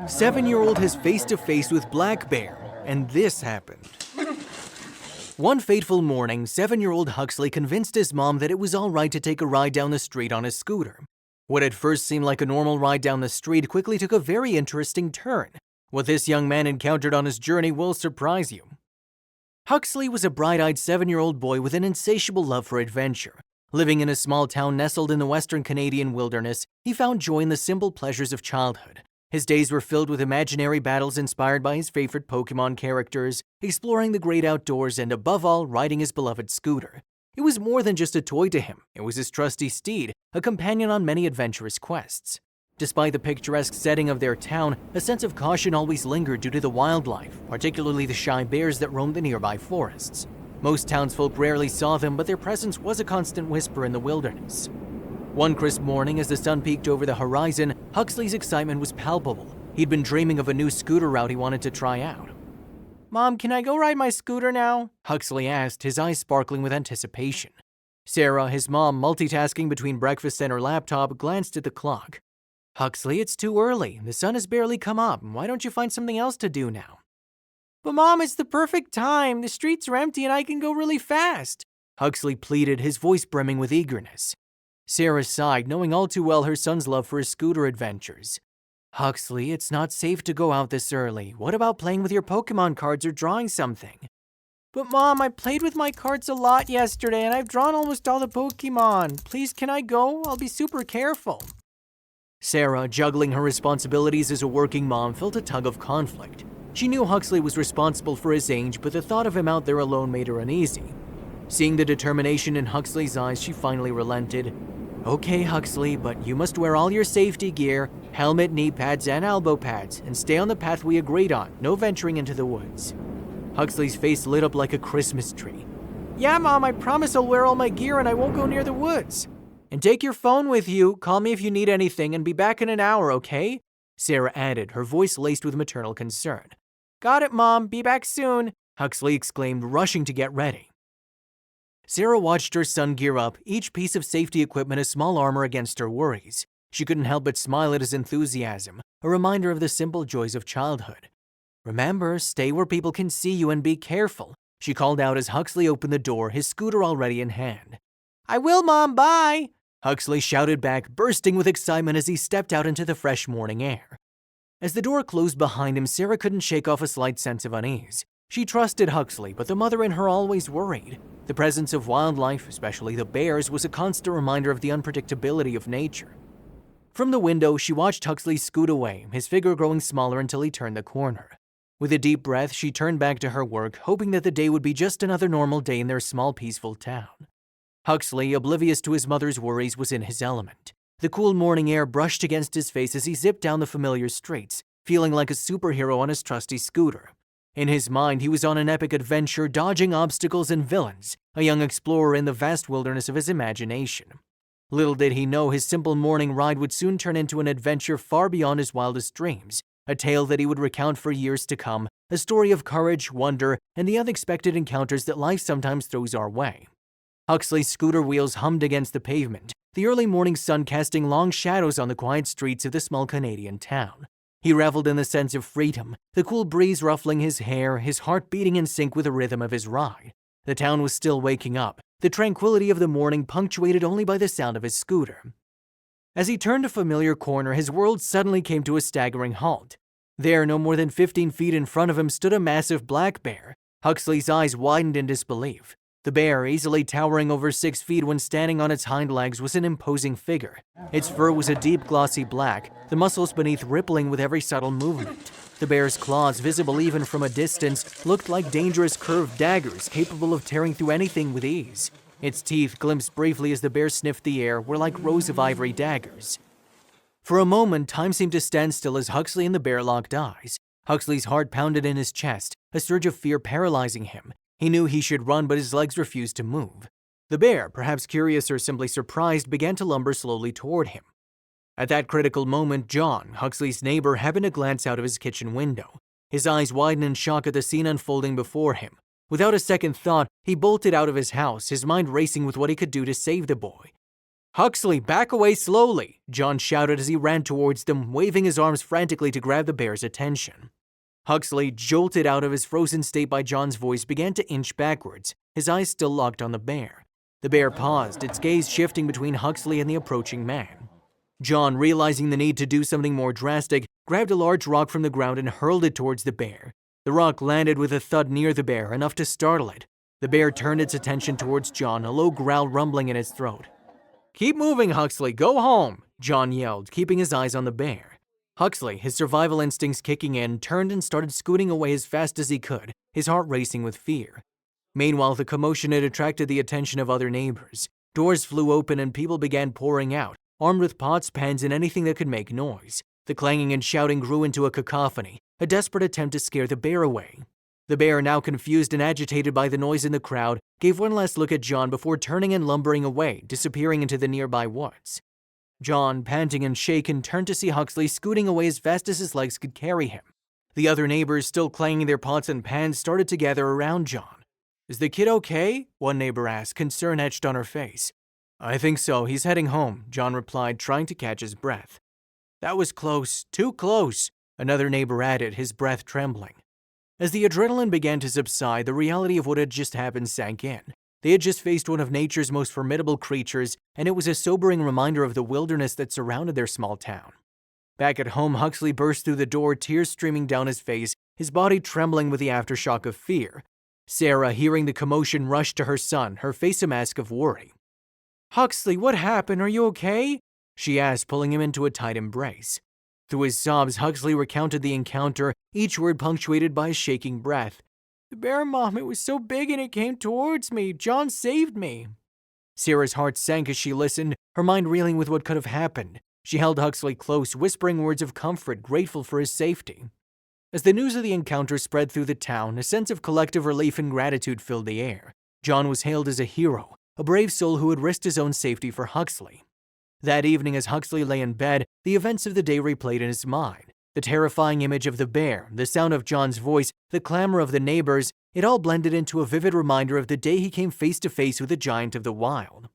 7-year-old has face-to-face with Black Bear, and this happened. One fateful morning, 7-year-old Huxley convinced his mom that it was all right to take a ride down the street on his scooter. What at first seemed like a normal ride down the street quickly took a very interesting turn. What this young man encountered on his journey will surprise you. Huxley was a bright-eyed 7-year-old boy with an insatiable love for adventure. Living in a small town nestled in the western Canadian wilderness, he found joy in the simple pleasures of childhood. His days were filled with imaginary battles inspired by his favorite Pokemon characters, exploring the great outdoors, and above all, riding his beloved scooter. It was more than just a toy to him. It was his trusty steed, a companion on many adventurous quests. Despite the picturesque setting of their town, a sense of caution always lingered due to the wildlife, particularly the shy bears that roamed the nearby forests. Most townsfolk rarely saw them, but their presence was a constant whisper in the wilderness. One crisp morning, as the sun peeked over the horizon, Huxley's excitement was palpable. He'd been dreaming of a new scooter route he wanted to try out. "Mom, can I go ride my scooter now?" Huxley asked, his eyes sparkling with anticipation. Sarah, his mom, multitasking between breakfast and her laptop, glanced at the clock. "Huxley, it's too early. The sun has barely come up. Why don't you find something else to do now?" "But Mom, it's the perfect time. The streets are empty and I can go really fast," Huxley pleaded, his voice brimming with eagerness. Sarah sighed, knowing all too well her son's love for his scooter adventures. "Huxley, it's not safe to go out this early. What about playing with your Pokemon cards or drawing something?" "But Mom, I played with my cards a lot yesterday and I've drawn almost all the Pokemon. Please, can I go? I'll be super careful." Sarah, juggling her responsibilities as a working mom, felt a tug of conflict. She knew Huxley was responsible for his age, but the thought of him out there alone made her uneasy. Seeing the determination in Huxley's eyes, she finally relented. "Okay, Huxley, but you must wear all your safety gear, helmet, knee pads, and elbow pads, and stay on the path we agreed on. No venturing into the woods." Huxley's face lit up like a Christmas tree. "Yeah, Mom, I promise I'll wear all my gear and I won't go near the woods. And take your phone with you, call me if you need anything, and be back in an hour, okay?" Sarah added, her voice laced with maternal concern. "Got it, Mom, be back soon," Huxley exclaimed, rushing to get ready. Sarah watched her son gear up, each piece of safety equipment a small armor against her worries. She couldn't help but smile at his enthusiasm, a reminder of the simple joys of childhood. "Remember, stay where people can see you and be careful," she called out as Huxley opened the door, his scooter already in hand. "I will, Mom, bye," Huxley shouted back, bursting with excitement as he stepped out into the fresh morning air. As the door closed behind him, Sarah couldn't shake off a slight sense of unease. She trusted Huxley, but the mother in her always worried. The presence of wildlife, especially the bears, was a constant reminder of the unpredictability of nature. From the window, she watched Huxley scoot away, his figure growing smaller until he turned the corner. With a deep breath, she turned back to her work, hoping that the day would be just another normal day in their small, peaceful town. Huxley, oblivious to his mother's worries, was in his element. The cool morning air brushed against his face as he zipped down the familiar streets, feeling like a superhero on his trusty scooter. In his mind, he was on an epic adventure, dodging obstacles and villains, a young explorer in the vast wilderness of his imagination. Little did he know his simple morning ride would soon turn into an adventure far beyond his wildest dreams, a tale that he would recount for years to come, a story of courage, wonder, and the unexpected encounters that life sometimes throws our way. Huxley's scooter wheels hummed against the pavement, the early morning sun casting long shadows on the quiet streets of the small Canadian town. He reveled in the sense of freedom, the cool breeze ruffling his hair, his heart beating in sync with the rhythm of his ride. The town was still waking up, the tranquility of the morning punctuated only by the sound of his scooter. As he turned a familiar corner, his world suddenly came to a staggering halt. There, no more than 15 feet in front of him, stood a massive black bear. Huxley's eyes widened in disbelief. The bear, easily towering over 6 feet when standing on its hind legs, was an imposing figure. Its fur was a deep, glossy black, the muscles beneath rippling with every subtle movement. The bear's claws, visible even from a distance, looked like dangerous curved daggers capable of tearing through anything with ease. Its teeth, glimpsed briefly as the bear sniffed the air, were like rows of ivory daggers. For a moment, time seemed to stand still as Huxley and the bear locked eyes. Huxley's heart pounded in his chest, a surge of fear paralyzing him. He knew he should run, but his legs refused to move. The bear, perhaps curious or simply surprised, began to lumber slowly toward him. At that critical moment, John, Huxley's neighbor, happened to glance out of his kitchen window. His eyes widened in shock at the scene unfolding before him. Without a second thought, he bolted out of his house, his mind racing with what he could do to save the boy. "Huxley, back away slowly," John shouted as he ran towards them, waving his arms frantically to grab the bear's attention. Huxley, jolted out of his frozen state by John's voice, began to inch backwards, his eyes still locked on the bear. The bear paused, its gaze shifting between Huxley and the approaching man. John, realizing the need to do something more drastic, grabbed a large rock from the ground and hurled it towards the bear. The rock landed with a thud near the bear, enough to startle it. The bear turned its attention towards John, a low growl rumbling in its throat. "Keep moving, Huxley, go home," John yelled, keeping his eyes on the bear. Huxley, his survival instincts kicking in, turned and started scooting away as fast as he could, his heart racing with fear. Meanwhile, the commotion had attracted the attention of other neighbors. Doors flew open and people began pouring out, armed with pots, pans, and anything that could make noise. The clanging and shouting grew into a cacophony, a desperate attempt to scare the bear away. The bear, now confused and agitated by the noise in the crowd, gave one last look at John before turning and lumbering away, disappearing into the nearby woods. John, panting and shaken, turned to see Huxley scooting away as fast as his legs could carry him. The other neighbors, still clanging their pots and pans, started to gather around John. "Is the kid okay?" one neighbor asked, concern etched on her face. "I think so, he's heading home," John replied, trying to catch his breath. "That was close, too close," another neighbor added, his breath trembling. As the adrenaline began to subside, the reality of what had just happened sank in. They had just faced one of nature's most formidable creatures, and it was a sobering reminder of the wilderness that surrounded their small town. Back at home, Huxley burst through the door, tears streaming down his face, his body trembling with the aftershock of fear. Sarah, hearing the commotion, rushed to her son, her face a mask of worry. "Huxley, what happened? Are you okay?" she asked, pulling him into a tight embrace. Through his sobs, Huxley recounted the encounter, each word punctuated by a shaking breath. "The bear, Mom, it was so big and it came towards me. John saved me." Sarah's heart sank as she listened, her mind reeling with what could have happened. She held Huxley close, whispering words of comfort, grateful for his safety. As the news of the encounter spread through the town, a sense of collective relief and gratitude filled the air. John was hailed as a hero, a brave soul who had risked his own safety for Huxley. That evening, as Huxley lay in bed, the events of the day replayed in his mind. The terrifying image of the bear, the sound of John's voice, the clamor of the neighbors, it all blended into a vivid reminder of the day he came face to face with a giant of the wild.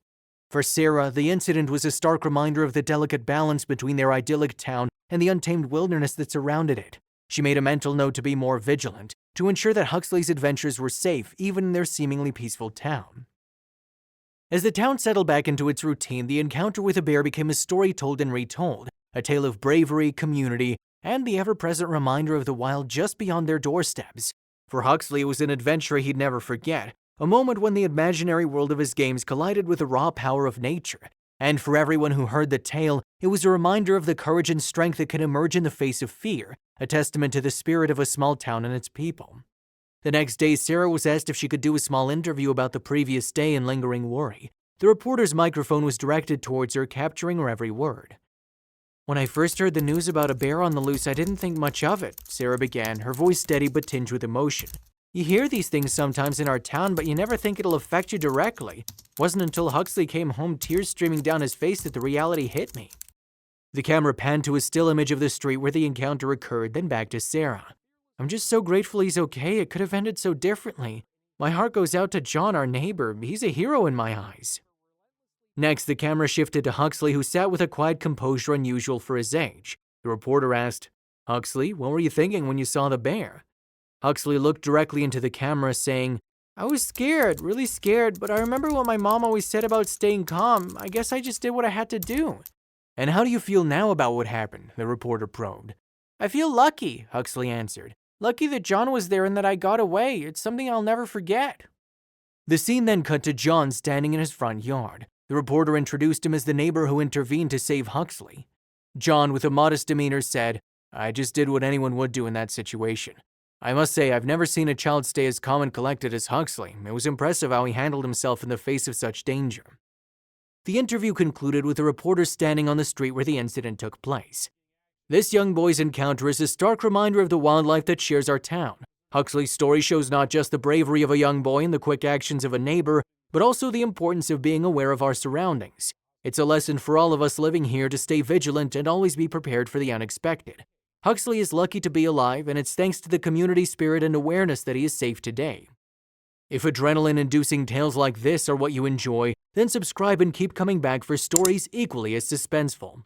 For Sarah, the incident was a stark reminder of the delicate balance between their idyllic town and the untamed wilderness that surrounded it. She made a mental note to be more vigilant, to ensure that Huxley's adventures were safe even in their seemingly peaceful town. As the town settled back into its routine, the encounter with a bear became a story told and retold, a tale of bravery, community, and the ever-present reminder of the wild just beyond their doorsteps. For Huxley, it was an adventure he'd never forget, a moment when the imaginary world of his games collided with the raw power of nature. And for everyone who heard the tale, it was a reminder of the courage and strength that can emerge in the face of fear, a testament to the spirit of a small town and its people. The next day, Sarah was asked if she could do a small interview about the previous day and lingering worry. The reporter's microphone was directed towards her, capturing her every word. "When I first heard the news about a bear on the loose, I didn't think much of it," Sarah began, her voice steady but tinged with emotion. "You hear these things sometimes in our town, but you never think it'll affect you directly. Wasn't until Huxley came home, tears streaming down his face, that the reality hit me." The camera panned to a still image of the street where the encounter occurred, then back to Sarah. "I'm just so grateful he's okay. It could have ended so differently. My heart goes out to John, our neighbor. He's a hero in my eyes." Next, the camera shifted to Huxley, who sat with a quiet composure unusual for his age. The reporter asked, "Huxley, what were you thinking when you saw the bear?" Huxley looked directly into the camera, saying, "I was scared, really scared, but I remember what my mom always said about staying calm. I guess I just did what I had to do." "And how do you feel now about what happened?" the reporter probed. "I feel lucky," Huxley answered. "Lucky that John was there and that I got away. It's something I'll never forget." The scene then cut to John standing in his front yard. The reporter introduced him as the neighbor who intervened to save Huxley. John, with a modest demeanor, said, "I just did what anyone would do in that situation. I must say, I've never seen a child stay as calm and collected as Huxley. It was impressive how he handled himself in the face of such danger." The interview concluded with the reporter standing on the street where the incident took place. This young boy's encounter is a stark reminder of the wildlife that shares our town. Huxley's story shows not just the bravery of a young boy and the quick actions of a neighbor, but also the importance of being aware of our surroundings. It's a lesson for all of us living here to stay vigilant and always be prepared for the unexpected. Huxley is lucky to be alive, and it's thanks to the community spirit and awareness that he is safe today. If adrenaline-inducing tales like this are what you enjoy, then subscribe and keep coming back for stories equally as suspenseful.